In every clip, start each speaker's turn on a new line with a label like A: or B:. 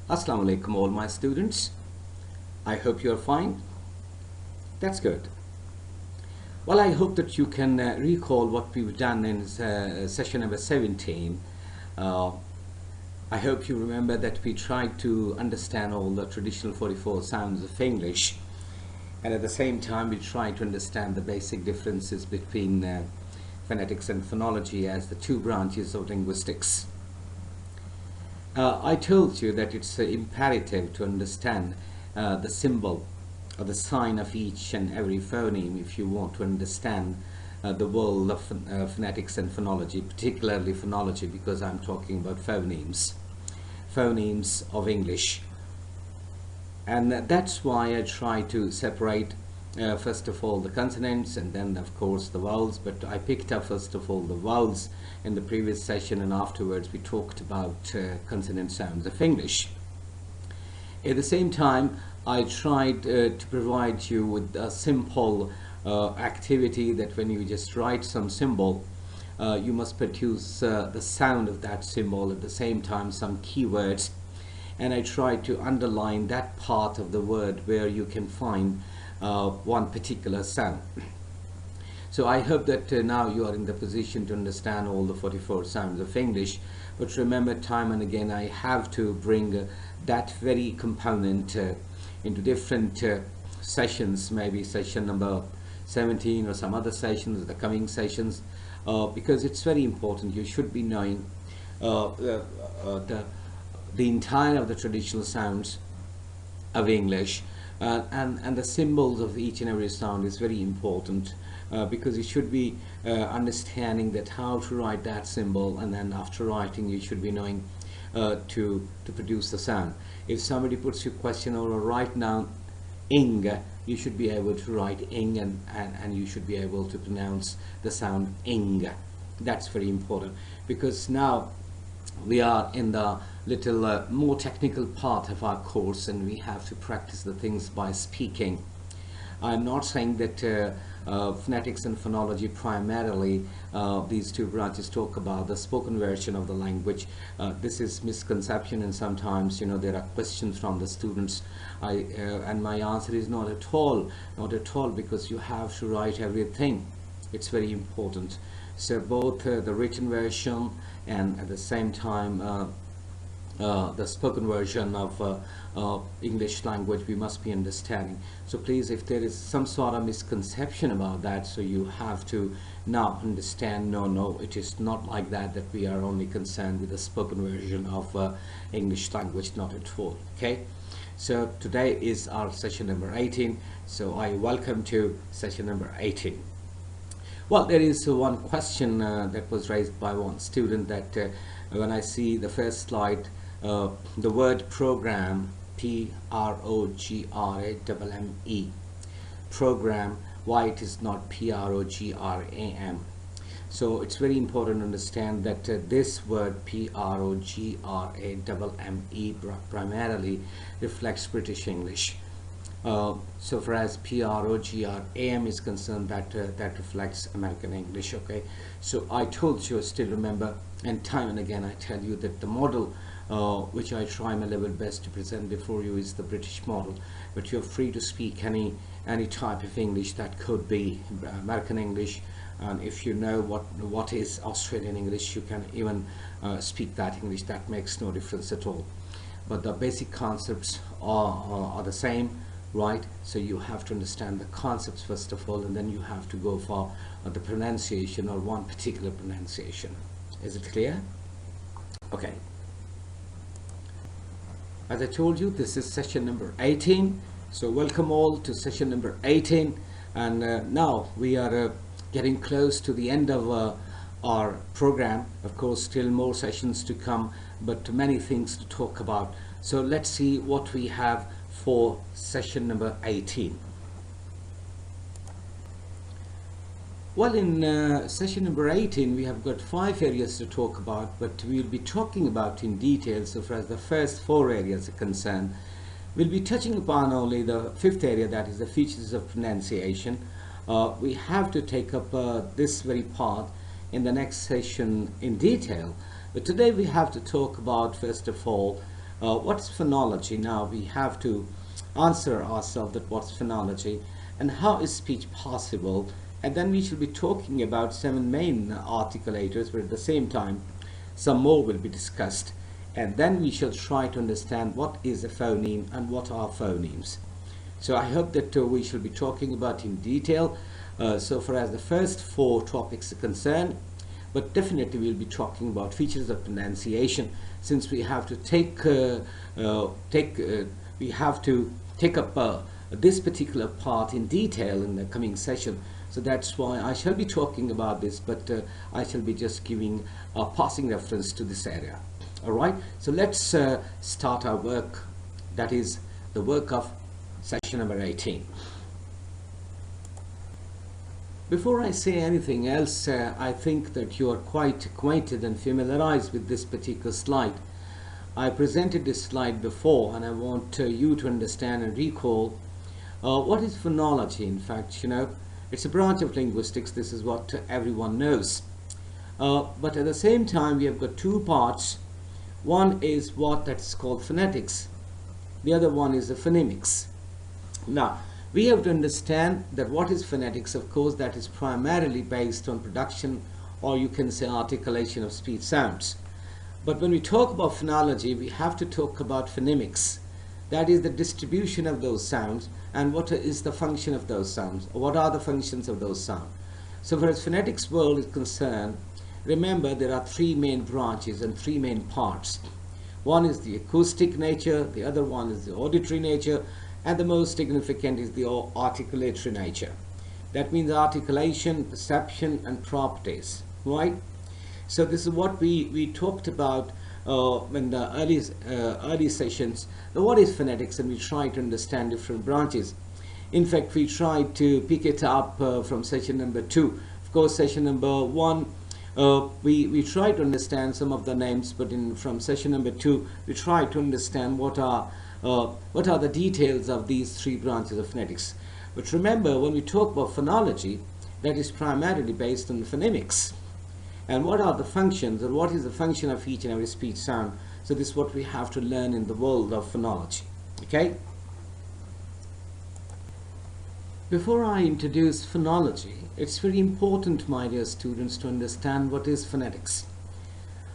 A: Assalamu alaikum all my students. I hope you are fine. That's good. Well, I hope that you can recall what we've done in session number 17. I hope you remember that we tried to understand all the traditional 44 sounds of English, and at the same time we tried to understand the basic differences between phonetics and phonology as the two branches of linguistics. I told you that it's imperative to understand the symbol or the sign of each and every phoneme if you want to understand the world of phonetics and phonology, particularly phonology, because I'm talking about phonemes of English. And that's why I try to separate first of all the consonants and then of course the vowels, but I picked up first of all the vowels in the previous session, and afterwards we talked about consonant sounds of English. At the same time, I tried to provide you with a simple activity that when you just write some symbol, you must produce the sound of that symbol, at the same time some keywords, and I tried to underline that part of the word where you can find one particular sound. So I hope that now you are in the position to understand all the 44 sounds of English, but remember, time and again I have to bring that very component into different sessions, maybe session number 17 or some other sessions, the coming sessions, because it's very important. You should be knowing the entire of the traditional sounds of English, and the symbols of each and every sound is very important, because you should be understanding that how to write that symbol, and then after writing you should be knowing to produce the sound. If somebody puts you a question or write down ing, you should be able to write ing, and you should be able to pronounce the sound ing. That's very important, because now we are in the little more technical part of our course, and we have to practice the things by speaking. I'm not saying that phonetics and phonology primarily, these two branches talk about the spoken version of the language. This is misconception, and sometimes there are questions from the students. And my answer is not at all, because you have to write everything. It's very important. So both the written version and at the same time the spoken version of English language we must be understanding. So please, if there is some sort of misconception about that, so you have to now understand, no, it is not like that, that we are only concerned with the spoken version of English language, not at all. Okay, so today is our session number 18, so I welcome to session number 18. Well, there is one question that was raised by one student, that when I see the first slide, the word program, P-R-O-G-R-A-M-M-E, program, why it is not P-R-O-G-R-A-M. So it's very important to understand that this word P-R-O-G-R-A-M-M-E primarily reflects British English. So far as P-R-O-G-R-A-M is concerned, that reflects American English. Okay, so I told you, still remember, and time and again I tell you that the model which I try my level best to present before you is the British model, but you're free to speak any type of English. That could be American English, and if you know what is Australian English, you can even speak that English. That makes no difference at all, but the basic concepts are the same, right? So you have to understand the concepts first of all, and then you have to go for the pronunciation, or one particular pronunciation. Is it clear? Okay, as I told you, this is session number 18, so welcome all to session number 18. And now we are getting close to the end of our program. Of course, still more sessions to come, but many things to talk about. So let's see what we have for session number 18. Well, in session number 18 we have got 5 areas to talk about, but we'll be talking about in detail. So far as the first 4 areas are concerned, we'll be touching upon only the 5th area, that is the features of pronunciation. We have to take up this very part in the next session in detail, but today we have to talk about, first of all, What's phonology? Now we have to answer ourselves that what's phonology and how is speech possible, and then we shall be talking about 7 main articulators, but at the same time some more will be discussed, and then we shall try to understand what is a phoneme and what are phonemes. So I hope that we shall be talking about in detail so far as the first 4 topics are concerned, but definitely we'll be talking about features of pronunciation, since we have to take up this particular part in detail in the coming session. So that's why I shall be talking about this, but I shall be just giving a passing reference to this area. All right, so let's start our work, that is the work of session number 18. Before I say anything else, I think that you are quite acquainted and familiarized with this particular slide. I presented this slide before, and I want you to understand and recall what is phonology. In fact, you know, it's a branch of linguistics. This is what everyone knows. But at the same time, we have got 2 parts. One is what that's called phonetics. The other one is the phonemics. Now, we have to understand that what is phonetics, of course, that is primarily based on production, or you can say articulation of speech sounds. But when we talk about phonology, we have to talk about phonemics. That is the distribution of those sounds and what is the function of those sounds, or what are the functions of those sounds. So far as phonetics world is concerned, remember there are 3 main branches and 3 main parts. One is the acoustic nature, the other one is the auditory nature, and the most significant is the articulatory nature. That means articulation, perception, and properties, right? So this is what we talked about in the early sessions. What is phonetics, and we try to understand different branches. In fact, we tried to pick it up from session number 2. Of course, session number 1, we try to understand some of the names, but from session number 2, we try to understand what are the details of these 3 branches of phonetics. But remember, when we talk about phonology, that is primarily based on phonemics. And what are the functions, or what is the function of each and every speech sound? So this is what we have to learn in the world of phonology. Okay? Before I introduce phonology, it's very important, my dear students, to understand what is phonetics.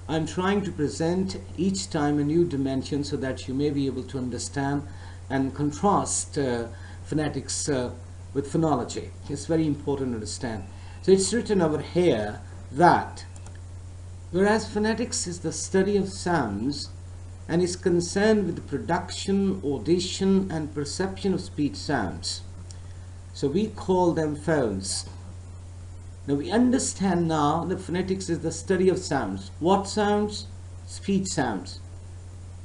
A: I'm trying to present each time a new dimension so that you may be able to understand and contrast phonetics with phonology. It's very important to understand. So it's written over here that whereas phonetics is the study of sounds and is concerned with the production, audition, and perception of speech sounds, so we call them phones. Now we understand now that phonetics is the study of sounds. What sounds? Speech sounds.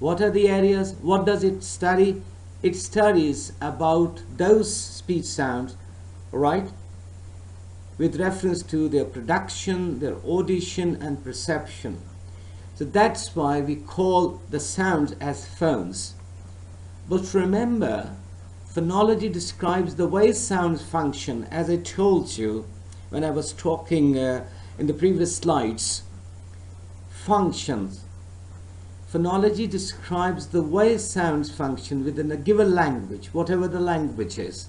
A: What are the areas? What does it study? It studies about those speech sounds, right, with reference to their production, their audition, and perception. So that's why we call the sounds as phones. But remember, phonology describes the way sounds function, as I told you when I was talking in the previous slides. Functions. Phonology describes the way sounds function within a given language, whatever the language is,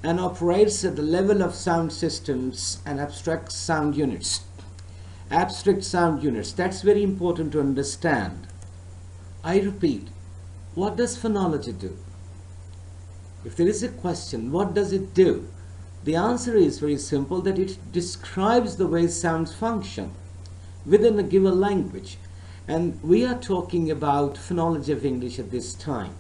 A: and operates at the level of sound systems and abstract sound units. Abstract sound units, that's very important to understand. I repeat, what does phonology do? If there is a question, what does it do? The answer is very simple, that it describes the way sounds function within a given language. And we are talking about phonology of English at this time.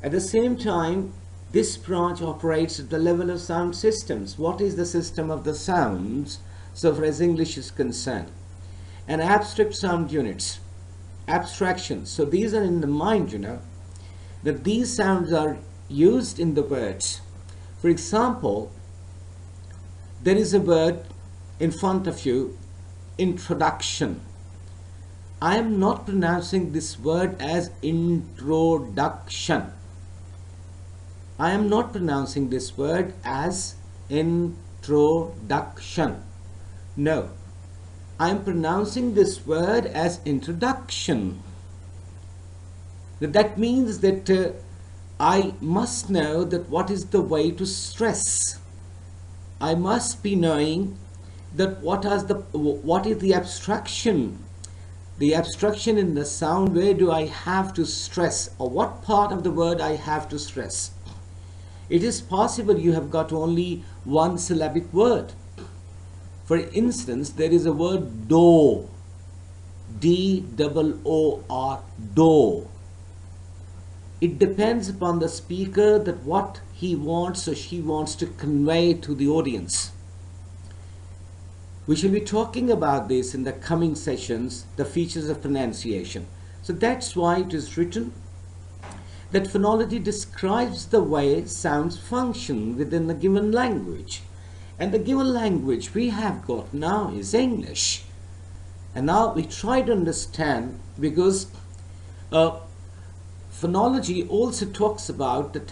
A: At the same time, this branch operates at the level of sound systems. What is the system of the sounds, so far as English is concerned? And abstract sound units, abstractions. So these are in the mind, you know, that these sounds are used in the words. For example, there is a word in front of you, introduction. I am not pronouncing this word as introduction. I am not pronouncing this word as introduction. No, I am pronouncing this word as introduction. That means that I must know that what is the way to stress. I must be knowing that what is the abstraction. The abstraction in the sound, where do I have to stress, or what part of the word I have to stress. It is possible you have got only one syllabic word. For instance, there is a word door, D-O-O-R, door. It depends upon the speaker that what he wants or she wants to convey to the audience. We shall be talking about this in the coming sessions, the features of pronunciation. So that's why it is written that phonology describes the way sounds function within a given language. And the given language we have got now is English. And now we try to understand, because phonology also talks about that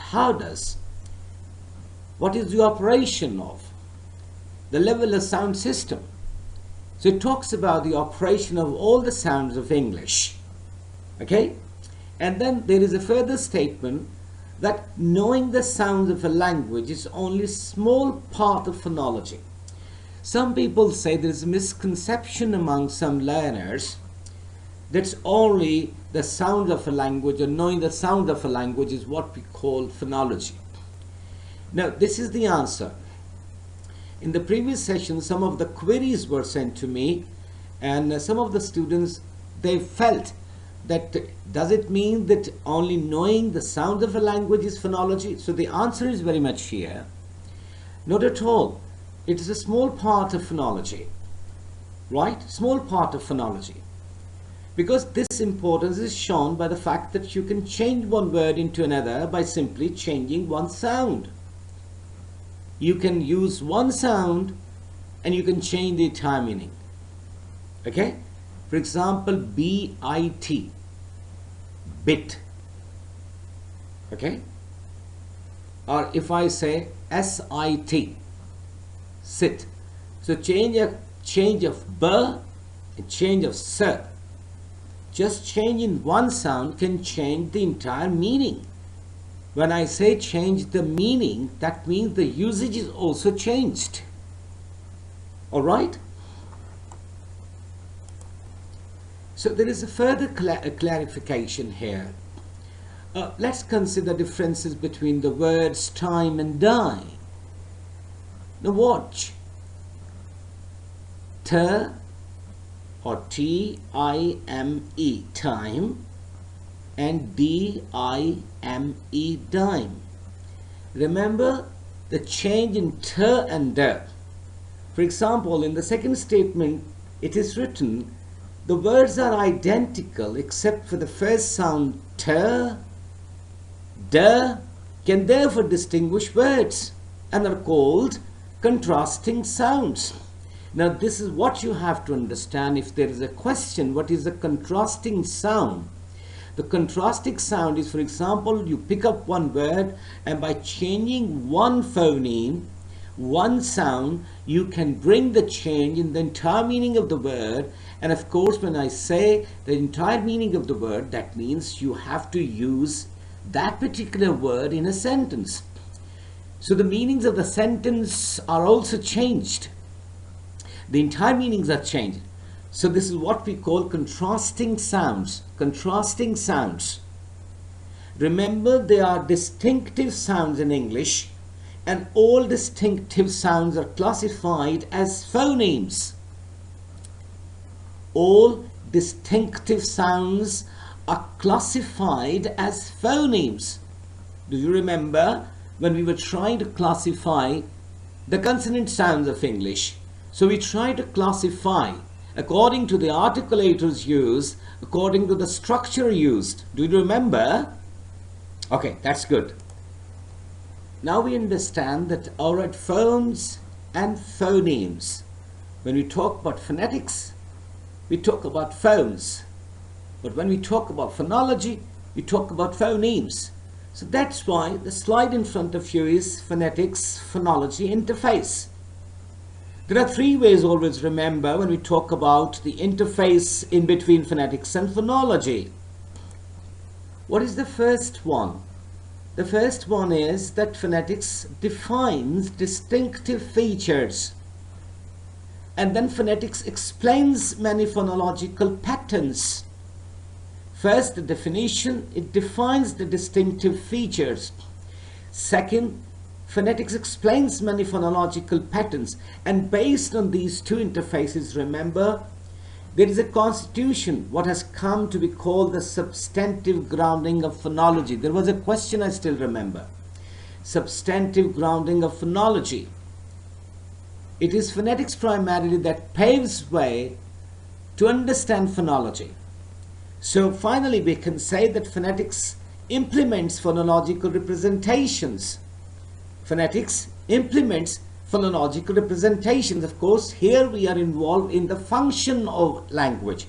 A: what is the operation of the level of sound system. So it talks about the operation of all the sounds of English. Okay? And then there is a further statement that knowing the sounds of a language is only a small part of phonology. Some people say there is a misconception among some learners that's only the sound of a language, or knowing the sound of a language is what we call phonology. Now, this is the answer. In the previous session, some of the queries were sent to me, and some of the students, they felt that does it mean that only knowing the sound of a language is phonology? So the answer is very much here. Not at all. It is a small part of phonology, right? Small part of phonology. Because this importance is shown by the fact that you can change one word into another by simply changing one sound. You can use one sound and you can change the entire meaning. Okay? For example, B-I-T, bit. Okay? Or if I say S-I-T, sit. So change of B and change of S. Just changing one sound can change the entire meaning. When I say change the meaning, that means the usage is also changed. All right? So there is a further clarification here. Let's consider differences between the words time and die. Now watch. T or T-I-M-E, time, and D-I-M-E, dime. Remember the change in T and D. For example, in the second statement, it is written, the words are identical except for the first sound T, D, can therefore distinguish words and are called contrasting sounds. Now this is what you have to understand if there is a question, what is a contrasting sound? The contrasting sound is, for example, you pick up one word and by changing one phoneme, one sound, you can bring the change in the entire meaning of the word. And of course, when I say the entire meaning of the word, that means you have to use that particular word in a sentence. So the meanings of the sentence are also changed. The entire meanings are changed. So this is what we call contrasting sounds. Contrasting sounds. Remember, there are distinctive sounds in English, and all distinctive sounds are classified as phonemes. All distinctive sounds are classified as phonemes. Do you remember when we were trying to classify the consonant sounds of English? So we try to classify according to the articulators used, according to the structure used. Do you remember? Okay, that's good. Now we understand that our phones and phonemes. When we talk about phonetics, we talk about phones. But when we talk about phonology, we talk about phonemes. So that's why the slide in front of you is phonetics, phonology interface. There are three ways, always remember, when we talk about the interface in between phonetics and phonology. What is the first one? The first one is that phonetics defines distinctive features, and then phonetics explains many phonological patterns. First, the definition, it defines the distinctive features. Second, phonetics explains many phonological patterns, and based on these two interfaces, remember, there is a constitution, what has come to be called the substantive grounding of phonology. There was a question I still remember. Substantive grounding of phonology. It is phonetics primarily that paves way to understand phonology. So finally we can say that phonetics implements phonological representations. Phonetics implements phonological representations. Of course, here we are involved in the function of language,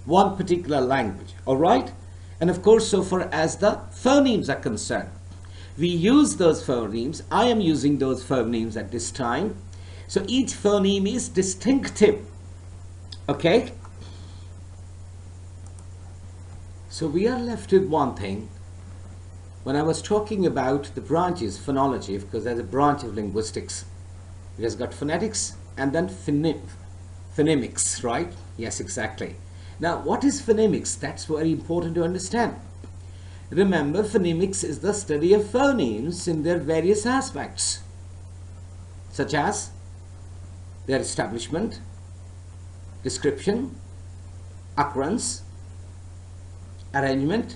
A: one particular language, all right? And of course, so far as the phonemes are concerned, we use those phonemes. I am using those phonemes at this time. So each phoneme is distinctive, okay? So we are left with one thing. When I was talking about the branches, phonology, because there's a branch of linguistics, it has got phonetics and then phonemics, right? Yes, exactly. Now, what is phonemics? That's very important to understand. Remember, phonemics is the study of phonemes in their various aspects, such as their establishment, description, occurrence, arrangement,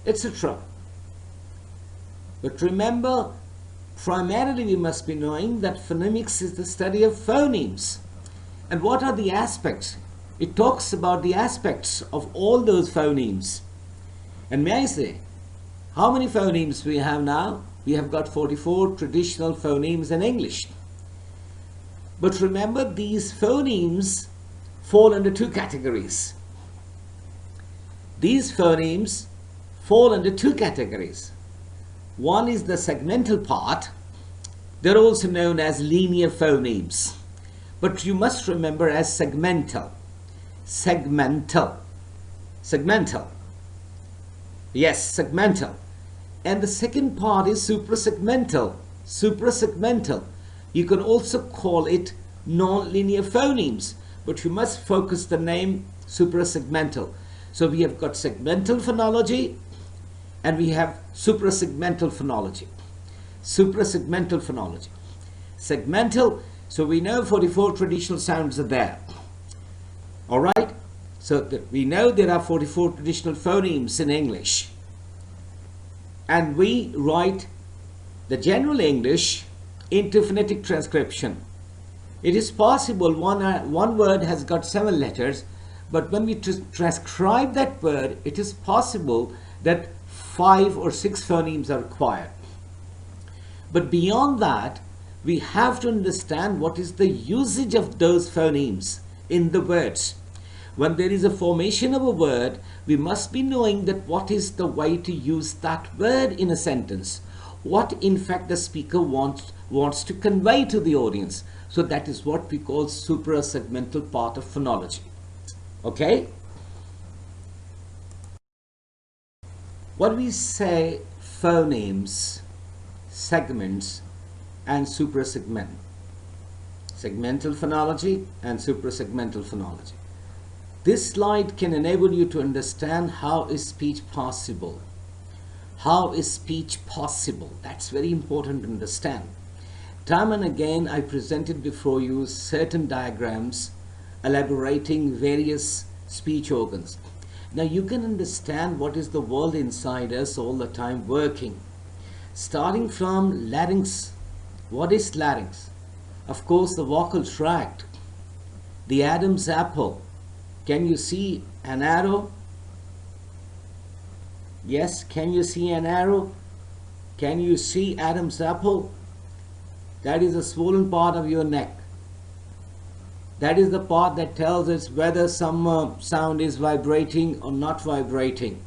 A: etc. But remember, primarily we must be knowing that phonemics is the study of phonemes. And what are the aspects? It talks about the aspects of all those phonemes. And may I say, how many phonemes we have now? We have got 44 traditional phonemes in English. But remember, these phonemes fall under two categories. These phonemes fall under two categories. One is the segmental part. They're also known as linear phonemes. But you must remember as segmental. Segmental. Segmental. Yes, segmental. And the second part is suprasegmental. Suprasegmental. You can also call it non-linear phonemes, but you must focus the name suprasegmental. So we have got segmental phonology and we have suprasegmental phonology. Suprasegmental phonology. Segmental, so we know 44 traditional sounds are there. All right? So we know there are 44 traditional phonemes in English. And we write the general English into phonetic transcription. It is possible one word has got 7 letters, but when we transcribe that word, it is possible that 5 or 6 phonemes are required. But beyond that, we have to understand what is the usage of those phonemes in the words. When there is a formation of a word, we must be knowing that what is the way to use that word in a sentence. What in fact the speaker wants to convey to the audience. So that is what we call suprasegmental part of phonology. Okay? What we say phonemes, segments, and suprasegment. Segmental phonology and suprasegmental phonology. This slide can enable you to understand how is speech possible. How is speech possible? That's very important to understand. Time and again I presented before you certain diagrams elaborating various speech organs. Now you can understand what is the world inside us all the time working. Starting from larynx. What is larynx? Of course the vocal tract. The Adam's apple. Can you see an arrow? Yes, can you see an arrow? Can you see Adam's apple? That is a swollen part of your neck. That is the part that tells us whether some sound is vibrating or not vibrating.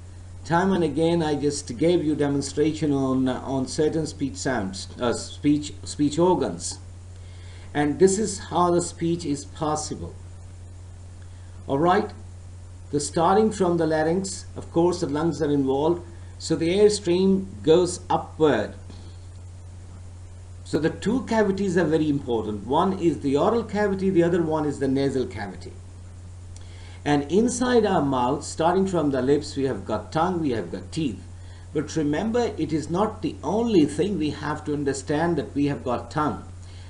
A: Time and again I just gave you demonstration on certain speech sounds, speech organs. And this is how the speech is possible. Alright, the starting from the larynx, of course the lungs are involved, So the airstream goes upward. So the two cavities are very important. One is the oral cavity, the other one is the nasal cavity. And inside our mouth, starting from the lips, we have got tongue, we have got teeth. But remember, it is not the only thing. We have to understand that we have got tongue.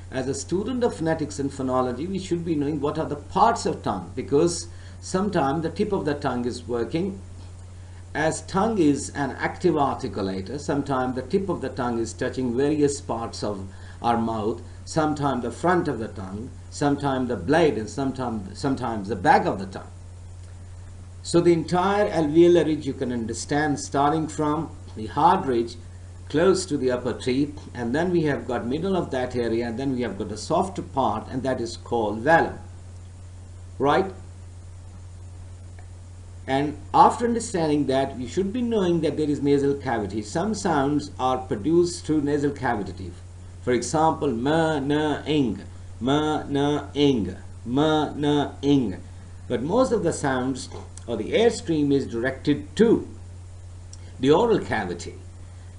A: As a student of phonetics and phonology, we should be knowing what are the parts of tongue, because sometimes the tip of the tongue is working. As tongue is an active articulator, sometimes the tip of the tongue is touching various parts of our mouth, sometimes the front of the tongue, sometimes the blade, and sometimes the back of the tongue. So the entire alveolar ridge you can understand, starting from the hard ridge close to the upper teeth, and then we have got middle of that area, and then we have got a softer part, and that is called velum, right? And after understanding that, you should be knowing that there is nasal cavity. Some sounds are produced through nasal cavity. For example, ma, na, ing, ma, na, ing, ma, na, ing. But most of the sounds or the airstream is directed to the oral cavity.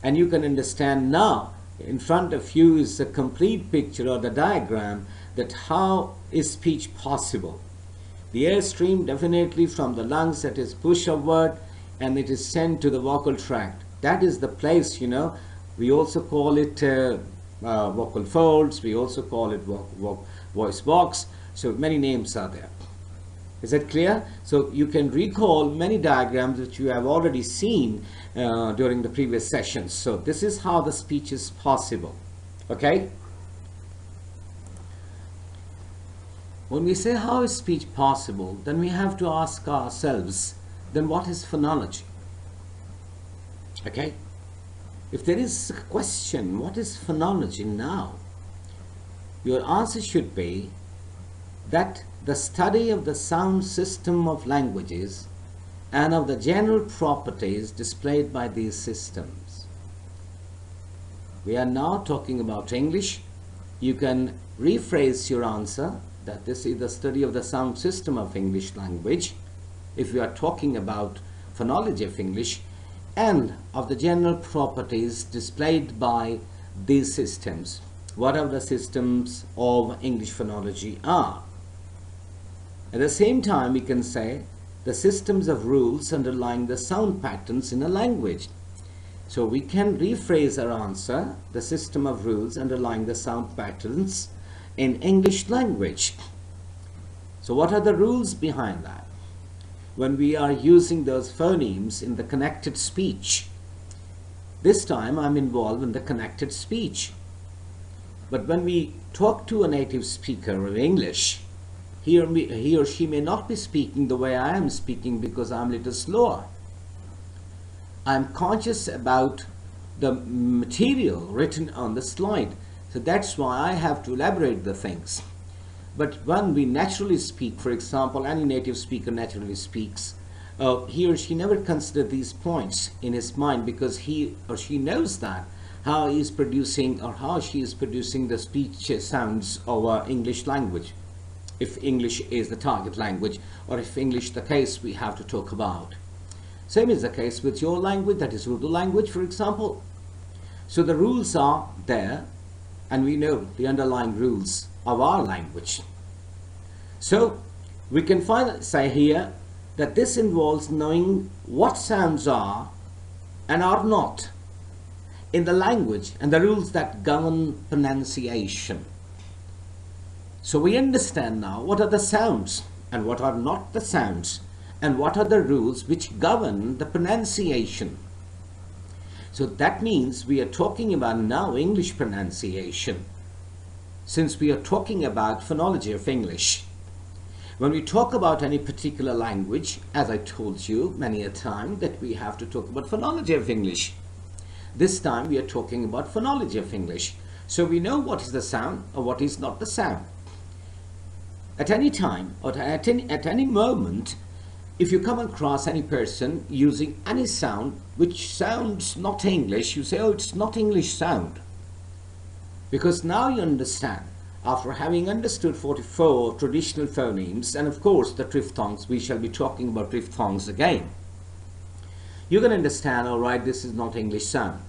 A: And you can understand now, in front of you is a complete picture or the diagram that how is speech possible. The airstream definitely from the lungs, that is pushed upward, and it is sent to the vocal tract. That is the place, you know. We also call it vocal folds. We also call it voice box. So many names are there. Is that clear? So you can recall many diagrams that you have already seen during the previous sessions. So this is how the speech is possible. Okay? When we say how is speech possible, then we have to ask ourselves, then what is phonology? Okay? If there is a question, what is phonology now? Your answer should be that the study of the sound system of languages and of the general properties displayed by these systems. We are now talking about English. You can rephrase your answer that this is the study of the sound system of English language, if we are talking about phonology of English, and of the general properties displayed by these systems. Whatever the systems of English phonology are. At the same time, we can say the systems of rules underlying the sound patterns in a language. So we can rephrase our answer, the system of rules underlying the sound patterns in English language. So what are the rules behind that? When we are using those phonemes in the connected speech, this time I'm involved in the connected speech. But when we talk to a native speaker of English, he or she may not be speaking the way I am speaking because I'm a little slower. I'm conscious about the material written on the slide. So that's why I have to elaborate the things. But when we naturally speak, for example, any native speaker naturally speaks, he or she never considers these points in his mind because he or she knows that how he is producing or how she is producing the speech sounds of our English language, if English is the target language, or if English the case we have to talk about. Same is the case with your language, that is Urdu language, for example. So the rules are there, and we know the underlying rules of our language. So we can say here that this involves knowing what sounds are and are not in the language and the rules that govern pronunciation. So we understand now what are the sounds and what are not the sounds, and what are the rules which govern the pronunciation. So that means we are talking about now English pronunciation, since we are talking about phonology of English. When we talk about any particular language, as I told you many a time, that we have to talk about phonology of English. This time we are talking about phonology of English. So we know what is the sound or what is not the sound. At any time or at any moment, if you come across any person using any sound which sounds not English, you say, oh, it's not English sound. Because now you understand, after having understood 44 traditional phonemes, and of course the triphthongs, we shall be talking about triphthongs again. You can understand, all right, this is not English sound.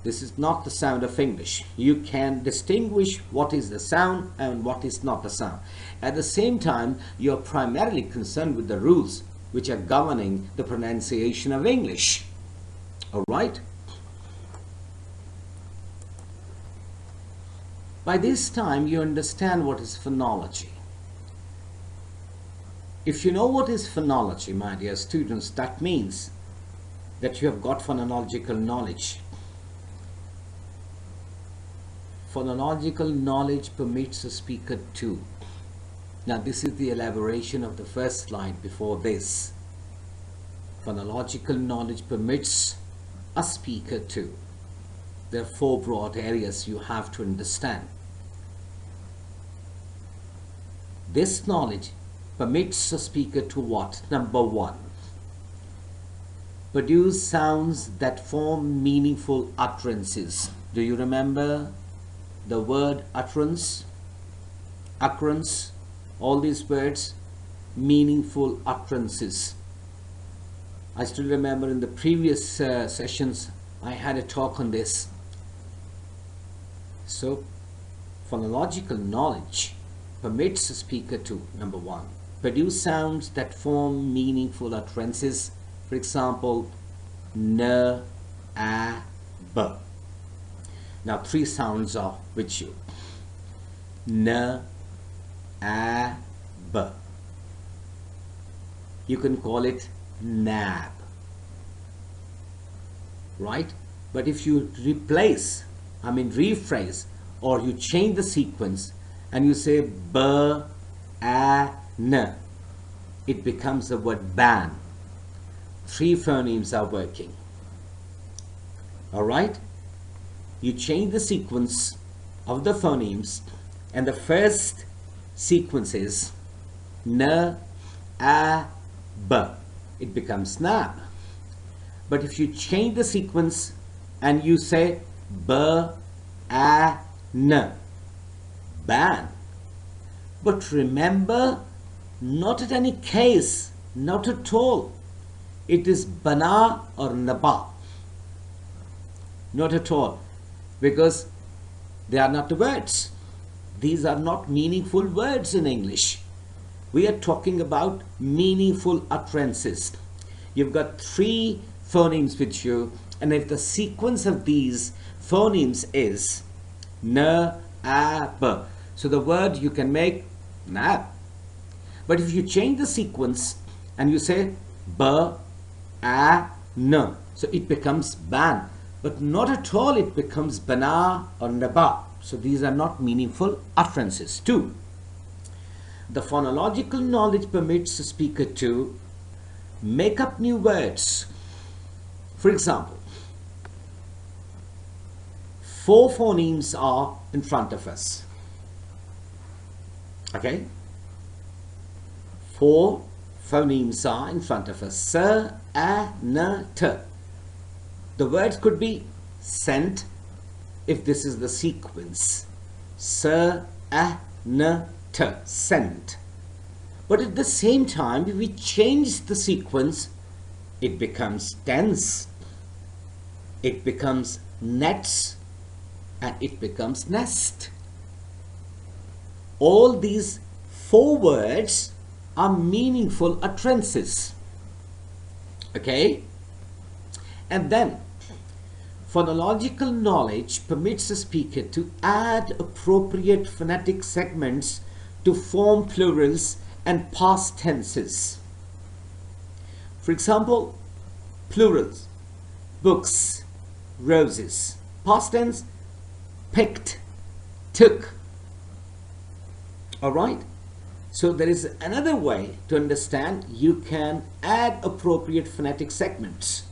A: This is not the sound of English. You can distinguish what is the sound and what is not the sound. At the same time, you're primarily concerned with the rules which are governing the pronunciation of English. All right? By this time, you understand what is phonology. If you know what is phonology, my dear students, that means that you have got phonological knowledge. Phonological knowledge permits a speaker to. Now this is the elaboration of the first slide before this. Phonological knowledge permits a speaker to. There are four broad areas you have to understand. This knowledge permits a speaker to what? Number one, produce sounds that form meaningful utterances. Do you remember the word utterance, occurrence, all these words, meaningful utterances? I still remember in the previous sessions I had a talk on this. So phonological knowledge permits a speaker to, number one, produce sounds that form meaningful utterances. For example, n, a, b. Now three sounds are with you. N, a, b. You can call it nab, right? But if you rephrase, or you change the sequence and you say b, a, n, it becomes the word ban. Three phonemes are working. All right? You change the sequence of the phonemes, and the first sequence is n, a, b. It becomes nab. But if you change the sequence and you say b, a, n, ban. But remember, not at any case, not at all. It is bana or naba. Not at all. Because they are not words. These are not meaningful words in English. We are talking about meaningful utterances. You've got three phonemes with you, and if the sequence of these phonemes is n, a, b, so the word you can make nab. But if you change the sequence and you say b, a, n, so it becomes ban. But not at all it becomes bana or naba. So these are not meaningful utterances. Two, the phonological knowledge permits the speaker to make up new words. For example, four phonemes are in front of us. Okay? Four phonemes are in front of us. S, a, n, t. The words could be scent if this is the sequence. S, a, n, t, scent. But at the same time, if we change the sequence, it becomes dense, it becomes nets, and it becomes nest. All these four words are meaningful utterances. Okay? And then phonological knowledge permits the speaker to add appropriate phonetic segments to form plurals and past tenses. For example, plurals, books, roses. Past tense, picked, took. All right? So there is another way to understand. You can add appropriate phonetic segments.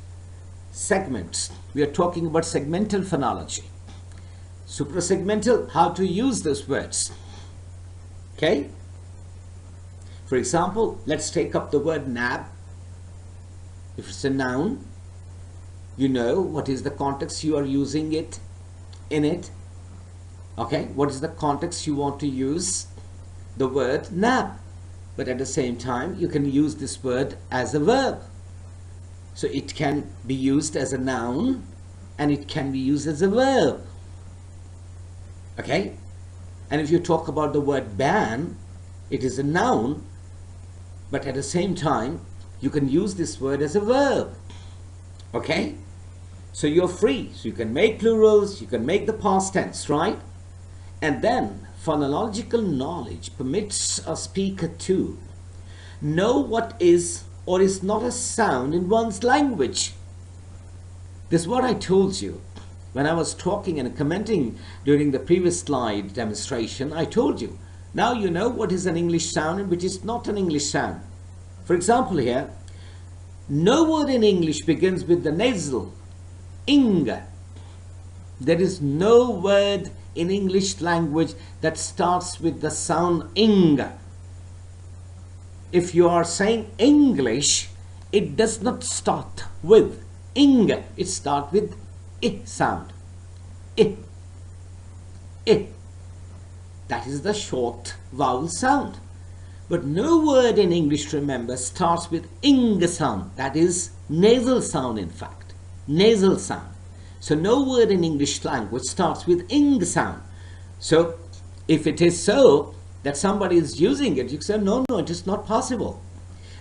A: Segments. We are talking about segmental phonology. Suprasegmental, how to use those words. Okay? For example, let's take up the word nab. If it's a noun, you know what is the context you are using it in it. Okay? What is the context you want to use the word nab? But at the same time, you can use this word as a verb. So it can be used as a noun and it can be used as a verb. Okay? And if you talk about the word ban, it is a noun, but at the same time, you can use this word as a verb. Okay? So you're free. So you can make plurals, you can make the past tense, right? And then phonological knowledge permits a speaker to know what is or is not a sound in one's language. This is what I told you when I was talking and commenting during the previous slide demonstration. I told you, now you know what is an English sound and which is not an English sound. For example here, no word in English begins with the nasal ing. There is no word in English language that starts with the sound ing. If you are saying English, it does not start with ing. It starts with I sound. I. I. That is the short vowel sound. But no word in English, remember, starts with ing sound. That is nasal sound, in fact. Nasal sound. So no word in English language starts with ing sound. So if it is so that somebody is using it, you say, no, it is not possible.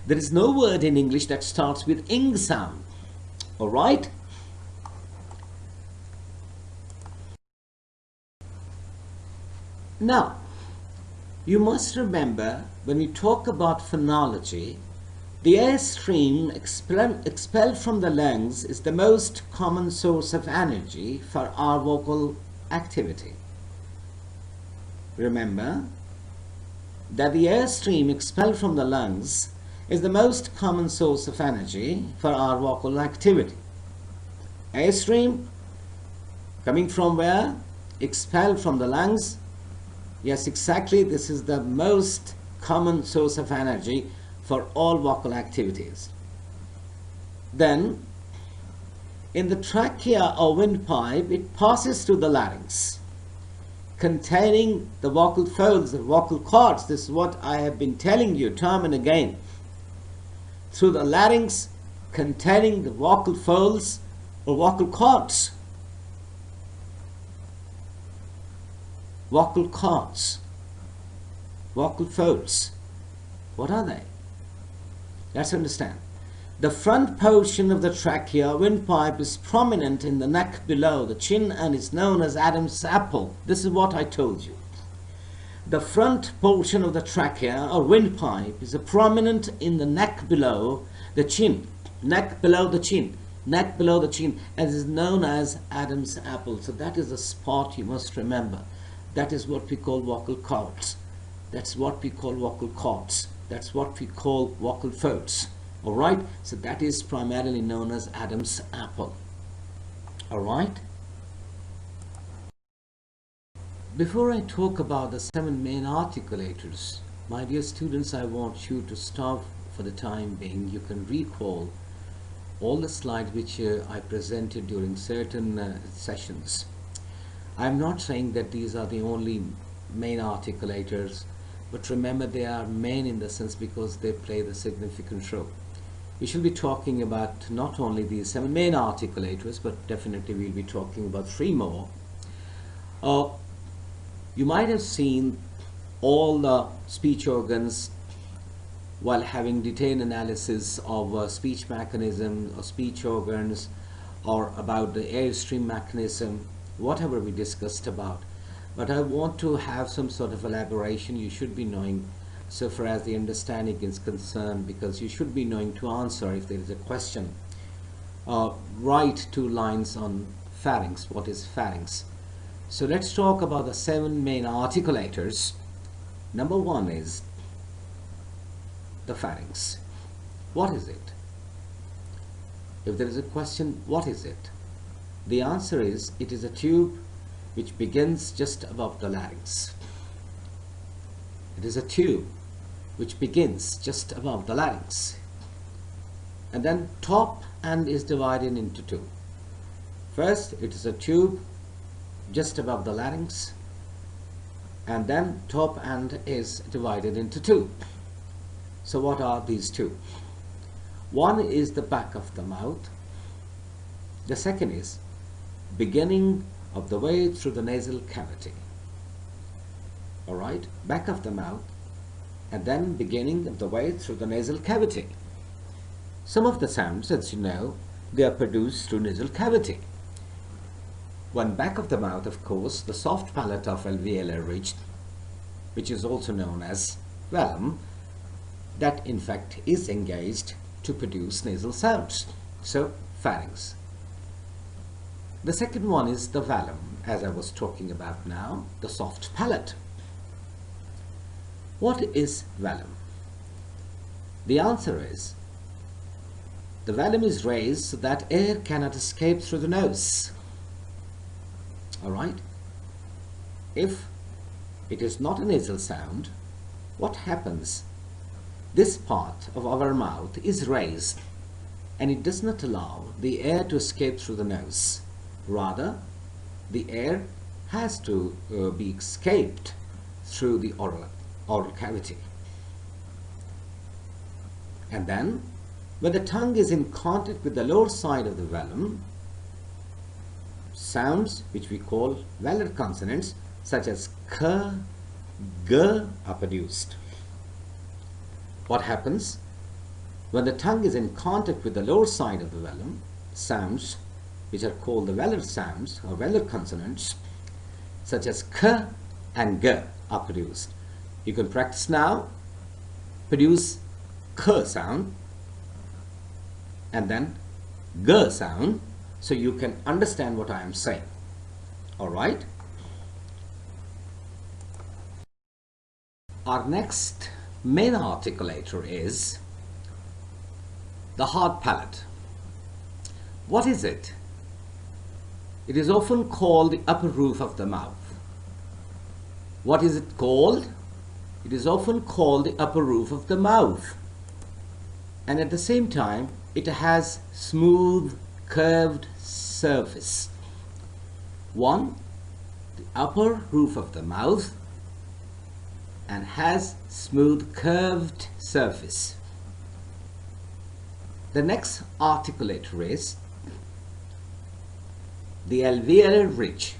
A: There is no word in English that starts with ing sound. All right? Now, you must remember, when we talk about phonology, the air stream expelled from the lungs is the most common source of energy for our vocal activity. Remember that the air stream expelled from the lungs is the most common source of energy for our vocal activity. Air stream coming from where? Expelled from the lungs. Yes, exactly. This is the most common source of energy for all vocal activities. Then, in the trachea or windpipe, it passes through the larynx, containing the vocal folds, the vocal cords. This is what I have been telling you time and again. Through the larynx, containing the vocal folds or vocal cords. Vocal cords, vocal folds. What are they? Let's understand. The front portion of the trachea windpipe is prominent in the neck below the chin and is known as Adam's apple. This is what I told you. The front portion of the trachea or windpipe is prominent in the neck below the chin. Neck below the chin. Neck below the chin, and is known as Adam's apple. So that is a spot you must remember. That is what we call vocal cords. That's what we call vocal cords. That's what we call vocal folds. All right? So that is primarily known as Adam's apple. All right? Before I talk about the 7 main articulators, my dear students, I want you to stop for the time being. You can recall all the slides which I presented during certain sessions. I'm not saying that these are the only main articulators, but remember they are main in the sense because they play the significant role. We shall be talking about not only these 7 main articulators, but definitely we'll be talking about 3 more. You might have seen all the speech organs while having detailed analysis of speech mechanism or speech organs, or about the airstream mechanism, whatever we discussed about. But I want to have some sort of elaboration. You should be knowing so far as the understanding is concerned, because you should be knowing to answer if there is a question. Write 2 lines on pharynx. What is pharynx? So let's talk about the 7 main articulators. Number 1 is the pharynx. What is it? If there is a question, what is it? The answer is, it is a tube which begins just above the larynx. It is a tube which begins just above the larynx. And then top end is divided into 2. First, it is a tube just above the larynx, and then top end is divided into 2. So what are these 2? One is the back of the mouth. The second is beginning of the way through the nasal cavity. Alright, back of the mouth and then beginning of the way through the nasal cavity. Some of the sounds, as you know, they are produced through nasal cavity. One back of the mouth, of course, the soft palate of alveolar ridge, which is also known as velum, that in fact is engaged to produce nasal sounds. So, pharynx. The second one is the velum, as I was talking about now, the soft palate. What is velum? The answer is, the velum is raised so that air cannot escape through the nose. Alright? If it is not a nasal sound, what happens? This part of our mouth is raised and it does not allow the air to escape through the nose. Rather, the air has to be escaped through the oral cavity. And then, when the tongue is in contact with the lower side of the velum, sounds which we call velar consonants such as k, g are produced. What happens? When the tongue is in contact with the lower side of the velum, sounds which are called the velar sounds or velar consonants such as k and g are produced. You can practice now, produce k sound and then g sound, so you can understand what I am saying. Alright? Our next main articulator is the hard palate. What is it? It is often called the upper roof of the mouth. What is it called? It is often called the upper roof of the mouth. And at the same time, it has smooth, curved surface. One, the upper roof of the mouth and has smooth, curved surface. The next articulator is the alveolar ridge.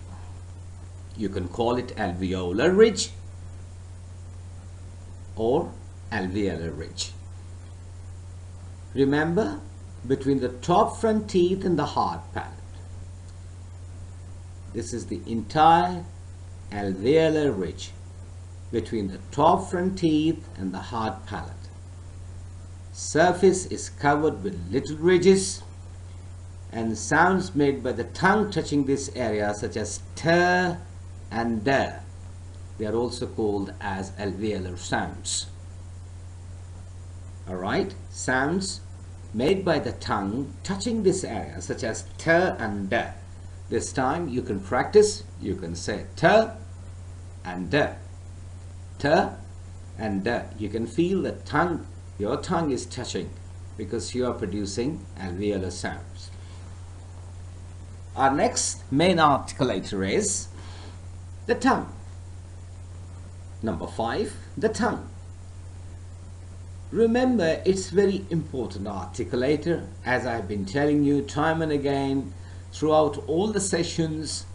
A: You can call it alveolar ridge or alveolar ridge. Remember, between the top front teeth and the hard palate. This is the entire alveolar ridge between the top front teeth and the hard palate. Surface is covered with little ridges, and sounds made by the tongue touching this area such as t and d, they are also called as alveolar sounds. Alright, sounds made by the tongue touching this area such as t and d. This time you can practice, you can say t and d. T and d. You can feel the tongue, your tongue is touching because you are producing alveolar sounds. Our next main articulator is the tongue. Number 5, the tongue. Remember, it's very important articulator, as I've been telling you time and again throughout all the sessions,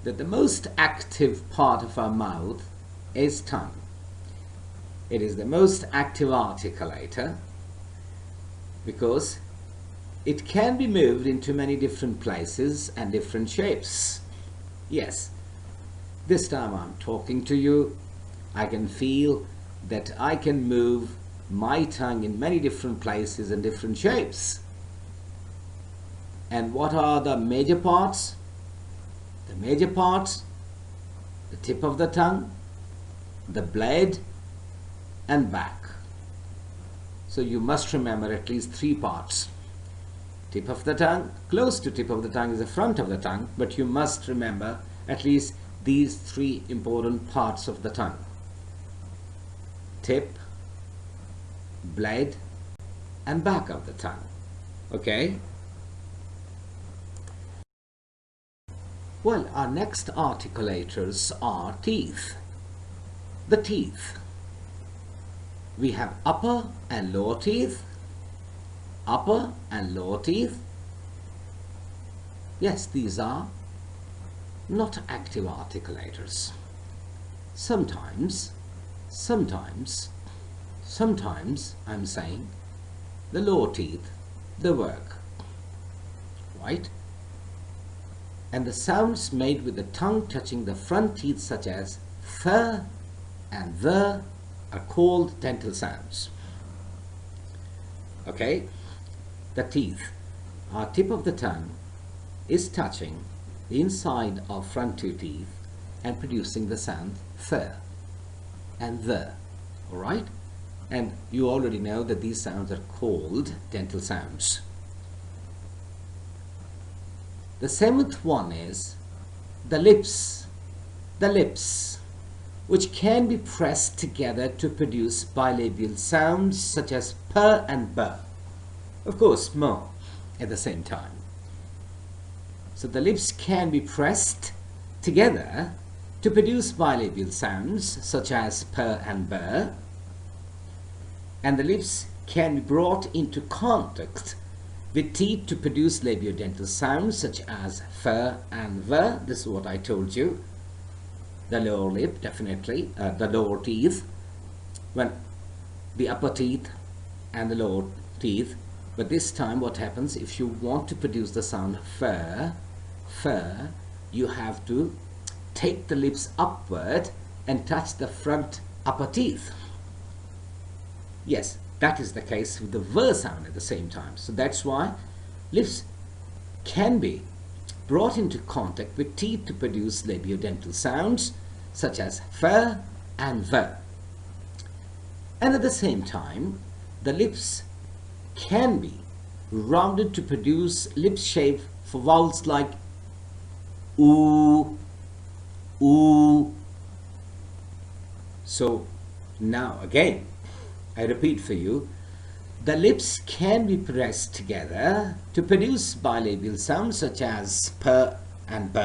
A: that the most active part of our mouth is tongue. It is the most active articulator because it can be moved into many different places and different shapes. Yes, this time I'm talking to you, I can feel that I can move my tongue in many different places and different shapes. And what are the major parts? The major parts, the tip of the tongue, the blade, and back. So you must remember at least 3 parts. Tip of the tongue, close to tip of the tongue is the front of the tongue, but you must remember at least these 3 important parts of the tongue. Tip, blade, and back of the tongue. Okay? Well, our next articulators are teeth. The teeth. We have upper and lower teeth, upper and lower teeth, yes, these are not active articulators. Sometimes I'm saying the lower teeth, they work, right? And the sounds made with the tongue touching the front teeth, such as th and the, are called dental sounds. Okay? The teeth, our tip of the tongue is touching the inside of front two teeth and producing the sound th and the. Alright? And you already know that these sounds are called dental sounds. The seventh one is the lips, which can be pressed together to produce bilabial sounds such as p and b. Of course, m at the same time. So the lips can be pressed together to produce bilabial sounds such as p and b, and the lips can be brought into contact with teeth to produce labiodental sounds such as f and v. This is what I told you. The lower lip, definitely, the lower teeth, when the upper teeth and the lower teeth. But this time what happens, if you want to produce the sound f, you have to take the lips upward and touch the front upper teeth. Yes, that is the case with the v sound at the same time. So that's why lips can be brought into contact with teeth to produce labiodental sounds such as f and v. And at the same time, the lips can be rounded to produce lip shape for vowels like oo, oo. So now again, I repeat for you, the lips can be pressed together to produce bilabial sounds such as p and b.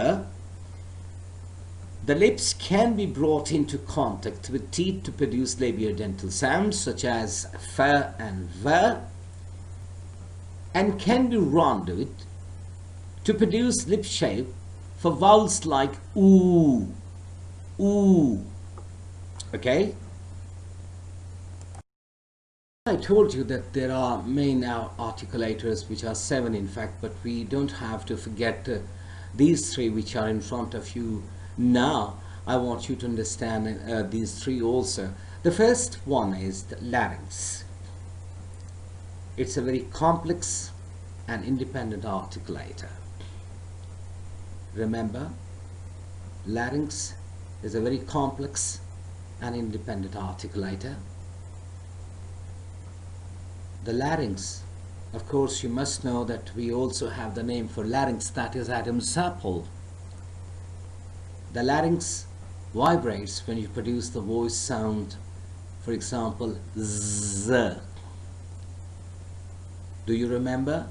A: The lips can be brought into contact with teeth to produce labiodental sounds such as f and v, and can be rounded to produce lip shape for vowels like oo, oo. Okay? I told you that there are main articulators, which are 7 in fact, but we don't have to forget these 3 which are in front of you now. I want you to understand these 3 also. The first one is the larynx. It's a very complex and independent articulator. Remember, larynx is a very complex and independent articulator. The larynx, of course, you must know that we also have the name for larynx, that is Adam's apple. The larynx vibrates when you produce the voice sound, for example, z. Do you remember?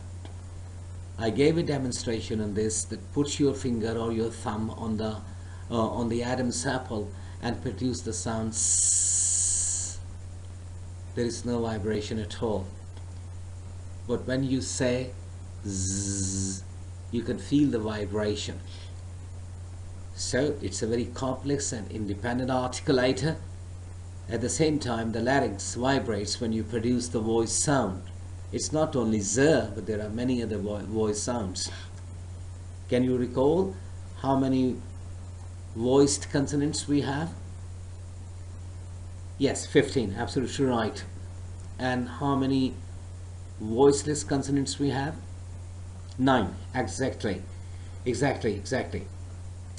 A: I gave a demonstration on this, that put your finger or your thumb on the Adam's apple and produce the sound s. There is no vibration at all. But when you say zzz, you can feel the vibration. So it's a very complex and independent articulator. At the same time, the larynx vibrates when you produce the voice sound. It's not only z, but there are many other voice sounds. Can you recall how many voiced consonants we have? Yes, 15, absolutely right. And how many voiceless consonants we have? 9, exactly.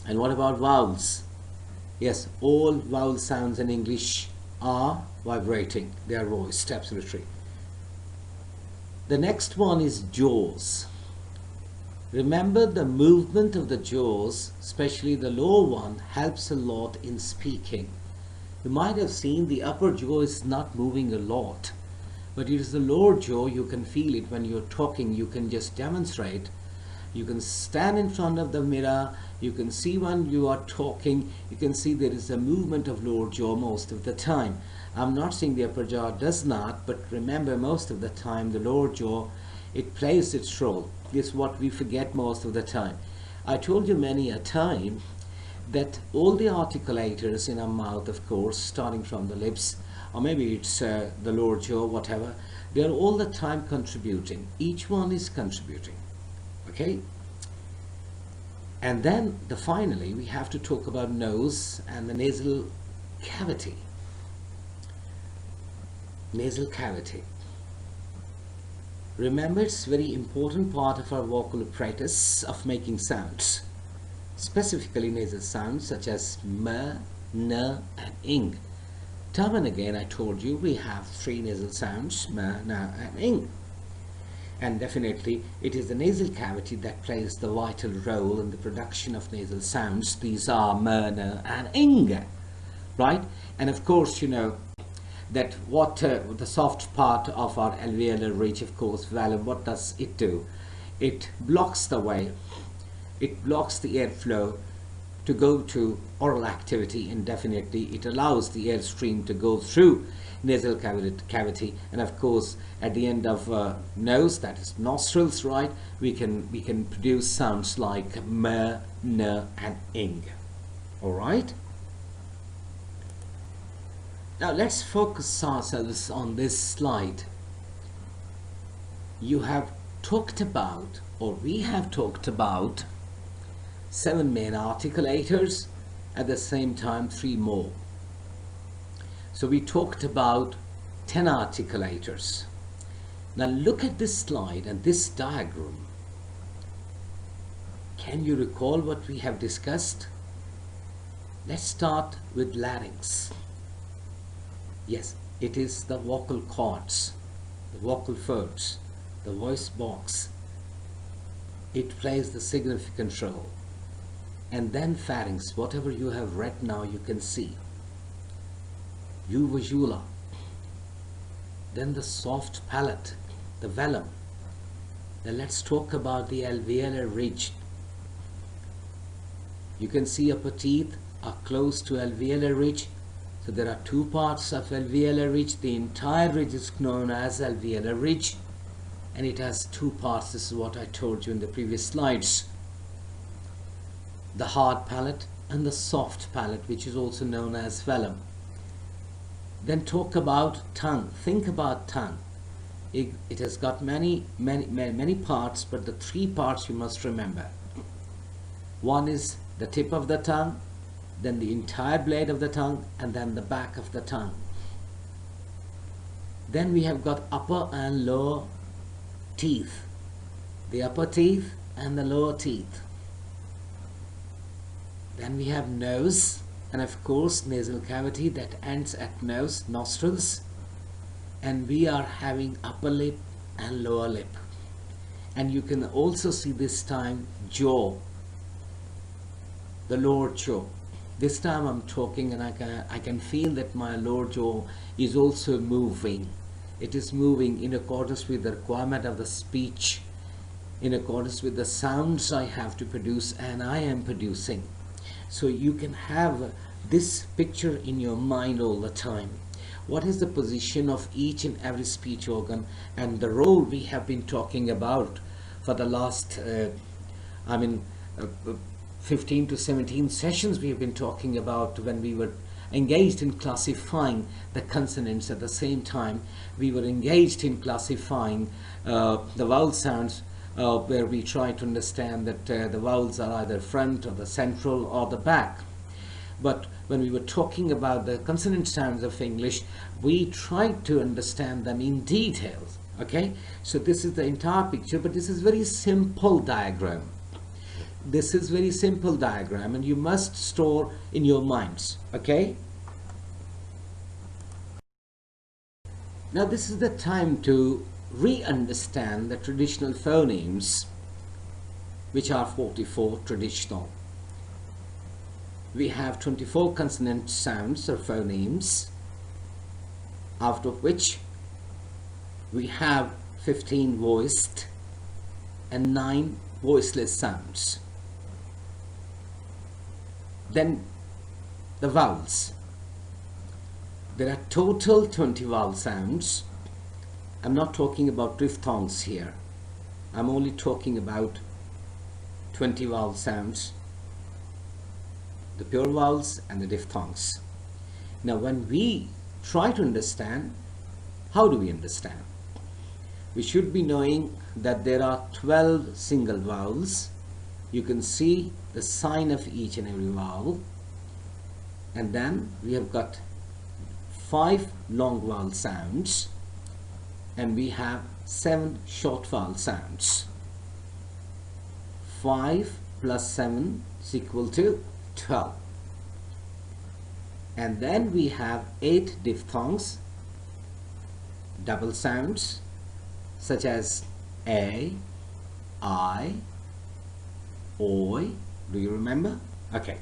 A: And what about vowels? Yes, all vowel sounds in English are vibrating, they are voiced, absolutely. The next one is jaws. Remember, the movement of the jaws, especially the lower one, helps a lot in speaking. You might have seen the upper jaw is not moving a lot, but it is the lower jaw, you can feel it when you're talking. You can just demonstrate. You can stand in front of the mirror, you can see when you are talking, you can see there is a movement of lower jaw most of the time. I'm not saying the upper jaw does not, but remember, most of the time the lower jaw It plays its role. This is what we forget most of the time. I told you many a time that all the articulators in our mouth, of course, starting from the lips, or maybe it's the lower jaw, whatever, they are all the time contributing. Each one is contributing. Okay? And then finally we have to talk about nose and the nasal cavity. Nasal cavity. Remember, it's a very important part of our vocal apparatus of making sounds, specifically nasal sounds such as m, n, and ing. Time and again I told you we have three nasal sounds, m, n, and ing. And definitely it is the nasal cavity that plays the vital role in the production of nasal sounds. These are m, n, and ing, right? And of course, you know that what the soft part of our alveolar ridge, of course, velum, what does it do? It blocks the way, it blocks the airflow to go to oral activity, and definitely it allows the airstream to go through nasal cavity, and of course at the end of nose, that is nostrils, right, we can produce sounds like m, n, and ing. All right. Now let's focus ourselves on this slide. You have talked about, or we have talked about, 7 main articulators, at the same time 3 more. So we talked about 10 articulators. Now look at this slide and this diagram. Can you recall what we have discussed? Let's start with larynx. Yes, it is the vocal cords, the vocal folds, the voice box. It plays the significant role. And then pharynx, whatever you have read now, you can see. Uvula. Then the soft palate, the velum. Then let's talk about the alveolar ridge. You can see upper teeth are close to alveolar ridge. So there are 2 parts of alveolar ridge. The entire ridge is known as alveolar ridge, and it has 2 parts. This is what I told you in the previous slides. The hard palate and the soft palate, which is also known as velum. Then talk about tongue. Think about tongue. It has got many parts, but the 3 parts you must remember. One is the tip of the tongue, then the entire blade of the tongue, and then the back of the tongue. Then we have got upper and lower teeth, the upper teeth and the lower teeth. Then we have nose, and of course nasal cavity that ends at nose, nostrils, and we are having upper lip and lower lip. And you can also see this time jaw, the lower jaw. This time I'm talking and I can feel that my lower jaw is also moving. It is moving in accordance with the requirement of the speech, in accordance with the sounds I have to produce and I am producing. So you can have this picture in your mind all the time. What is the position of each and every speech organ, and the role we have been talking about for the last 15 to 17 sessions we have been talking about when we were engaged in classifying the consonants. At the same time we were engaged in classifying the vowel sounds, where we try to understand that the vowels are either front or the central or the back. But when we were talking about the consonant sounds of English, we tried to understand them in detail. Okay, so this is the entire picture, but this is very simple diagram. This is very simple diagram, and you must store in your minds. Okay, now this is the time to re-understand the traditional phonemes, which are 44 traditional. We have 24 consonant sounds or phonemes, out of which we have 15 voiced and 9 voiceless sounds. Then the vowels. There are total 20 vowel sounds. I'm not talking about diphthongs here. I'm only talking about 20 vowel sounds, the pure vowels and the diphthongs. Now when we try to understand, how do we understand? We should be knowing that there are 12 single vowels. You can see the sign of each and every vowel, and then we have got 5 long vowel sounds, and we have 7 short vowel sounds. 5 plus 7 is equal to 12. And then we have 8 diphthongs, double sounds, such as a, I, oi. Do you remember? Okay.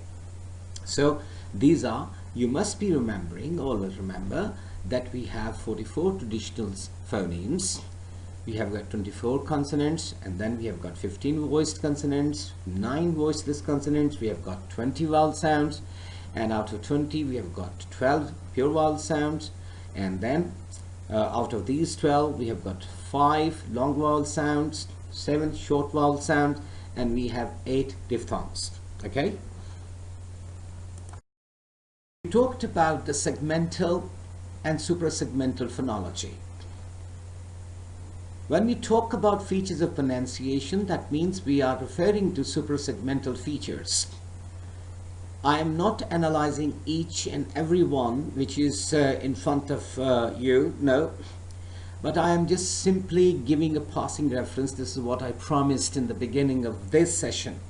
A: So these are, you must be remembering, always remember, that we have 44 traditional phonemes. We have got 24 consonants, and then we have got 15 voiced consonants, 9 voiceless consonants, we have got 20 vowel sounds, and out of 20 we have got 12 pure vowel sounds, and then out of these 12 we have got 5 long vowel sounds, 7 short vowel sounds, and we have 8 diphthongs. Okay? We talked about the segmental and suprasegmental phonology. When we talk about features of pronunciation, that means we are referring to suprasegmental features. I am not analyzing each and every one which is in front of you, no, but I am just simply giving a passing reference. This is what I promised in the beginning of this session.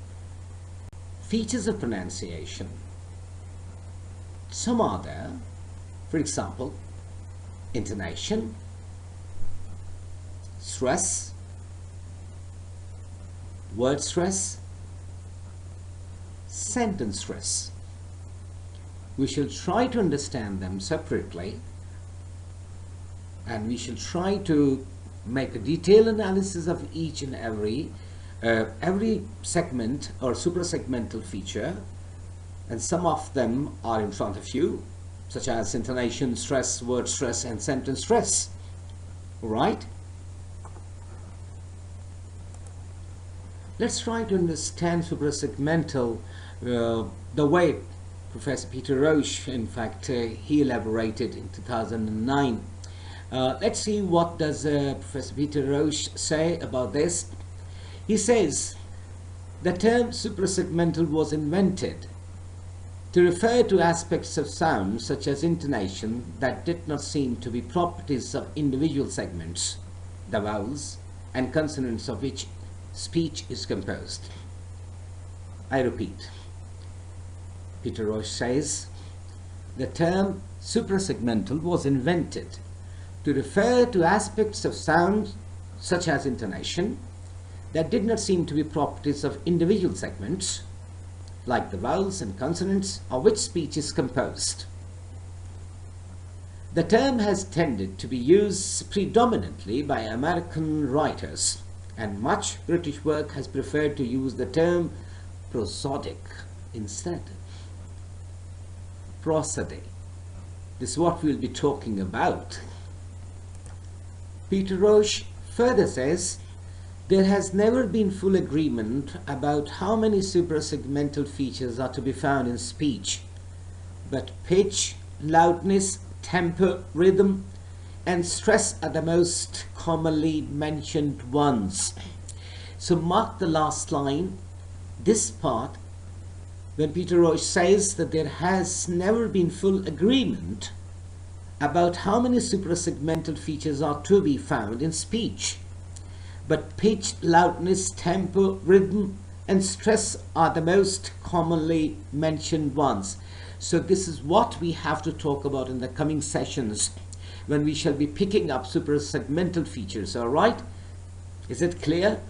A: Features of pronunciation. Some are there. For example, intonation, stress, word stress, sentence stress. We shall try to understand them separately, and we shall try to make a detailed analysis of each and every segment or suprasegmental feature, and some of them are in front of you, such as intonation, stress, word stress, and sentence stress. Right? Let's try to understand suprasegmental the way Professor Peter Roche, in fact, he elaborated in 2009. Let's see what does Professor Peter Roche say about this. He says, the term suprasegmental was invented to refer to aspects of sound such as intonation that did not seem to be properties of individual segments, the vowels and consonants of which speech is composed. I repeat, Peter Roche says, the term suprasegmental was invented to refer to aspects of sound such as intonation that did not seem to be properties of individual segments, like the vowels and consonants of which speech is composed. The term has tended to be used predominantly by American writers, and much British work has preferred to use the term prosodic instead. Prosody. This is what we'll be talking about. Peter Roche further says, there has never been full agreement about how many suprasegmental features are to be found in speech, but pitch, loudness, tempo, rhythm, and stress are the most commonly mentioned ones. So mark the last line, this part, when Peter Roche says that there has never been full agreement about how many suprasegmental features are to be found in speech, but pitch, loudness, tempo, rhythm, and stress are the most commonly mentioned ones. So this is what we have to talk about in the coming sessions when we shall be picking up suprasegmental features. All right? Is it clear?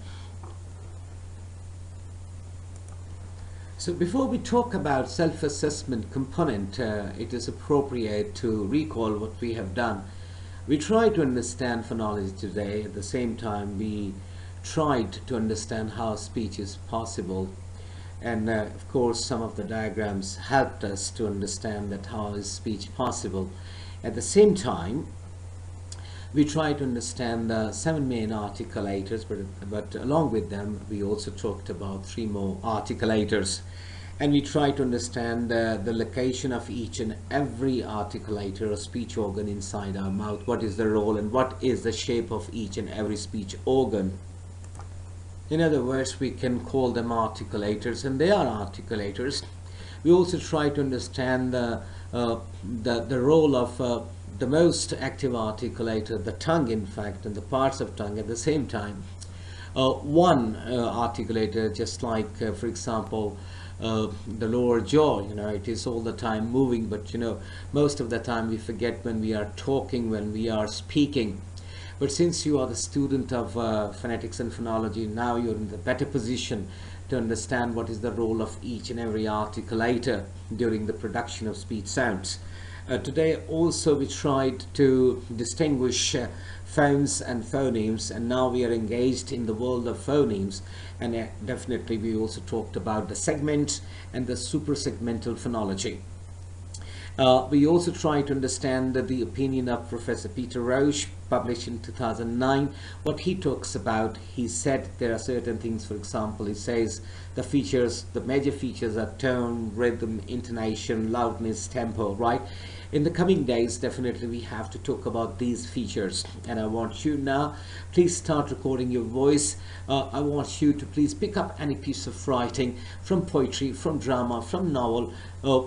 A: So before we talk about self-assessment component, it is appropriate to recall what we have done. We tried to understand phonology today. At the same time, we tried to understand how speech is possible. And of course, some of the diagrams helped us to understand that how is speech possible. At the same time, We try to understand the 7 main articulators, but along with them, we also talked about 3 more articulators. And we try to understand the location of each and every articulator or speech organ inside our mouth. What is the role and what is the shape of each and every speech organ? In other words, we can call them articulators, and they are articulators. We also try to understand the role of the most active articulator, the tongue in fact, and the parts of tongue at the same time. One articulator, just like for example the lower jaw, it is all the time moving, but most of the time we forget when we are talking, when we are speaking. But since you are the student of phonetics and phonology, now you're in the better position to understand what is the role of each and every articulator during the production of speech sounds. Today also we tried to distinguish phones and phonemes, and now we are engaged in the world of phonemes, and definitely we also talked about the segment and the suprasegmental phonology. We also try to understand the opinion of Professor Peter Roche, published in 2009. What he talks about, he said there are certain things, for example, he says the major features are tone, rhythm, intonation, loudness, tempo, right? In the coming days, definitely we have to talk about these features, and I want you now, please start recording your voice. I want you to please pick up any piece of writing, from poetry, from drama, from novel,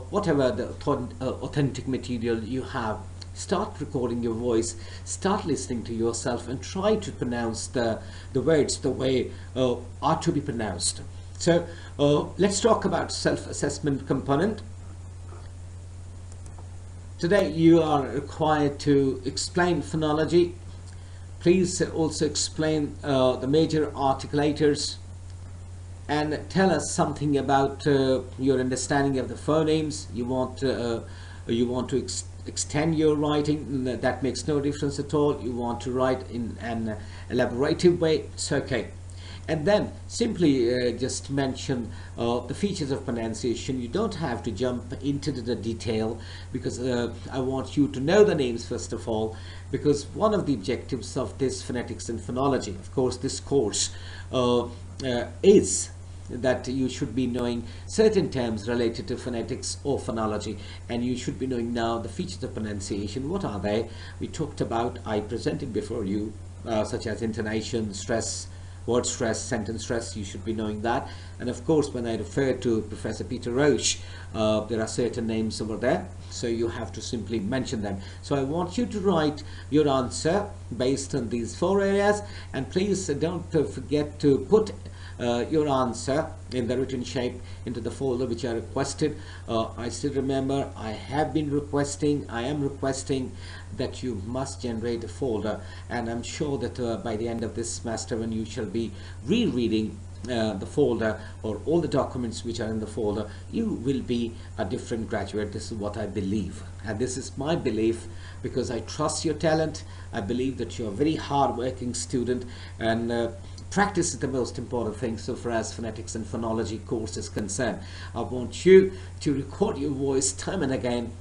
A: whatever the authentic material you have. Start recording your voice, start listening to yourself, and try to pronounce the words the way are to be pronounced. So let's talk about self-assessment component. Today you are required to explain phonology. Please also explain the major articulators, and tell us something about your understanding of the phonemes. You want to extend your writing. That makes no difference at all. You want to write in an elaborative way, it's okay. And then simply just mention the features of pronunciation. You don't have to jump into the detail, because I want you to know the names first of all, because one of the objectives of this phonetics and phonology, of course this course, is that you should be knowing certain terms related to phonetics or phonology, and you should be knowing now the features of pronunciation. What are they? We talked about, I presented before you, such as intonation, stress, word stress, sentence stress. You should be knowing that. And of course, when I refer to Professor Peter Roche, there are certain names over there, so you have to simply mention them. So I want you to write your answer based on these 4 areas, and please don't forget to put your answer in the written shape into the folder which I requested. I still remember I am requesting that you must generate a folder, and I'm sure that by the end of this semester, when you shall be rereading the folder or all the documents which are in the folder, you will be a different graduate. This is what I believe, and this is my belief, because I trust your talent. I believe that you're a very hard-working student, and practice is the most important thing so far as phonetics and phonology course is concerned. I want you to record your voice time and again.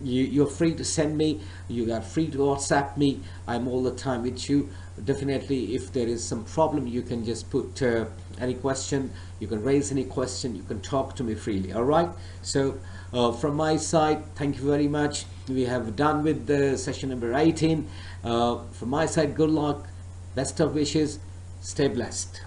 A: You're free to send me, you are free to WhatsApp me. I'm all the time with you. Definitely, if there is some problem, you can just put any question, you can raise any question, you can talk to me freely. All right, so from my side, thank you very much. We have done with the session number 18. From my side, good luck, best of wishes, stay blessed.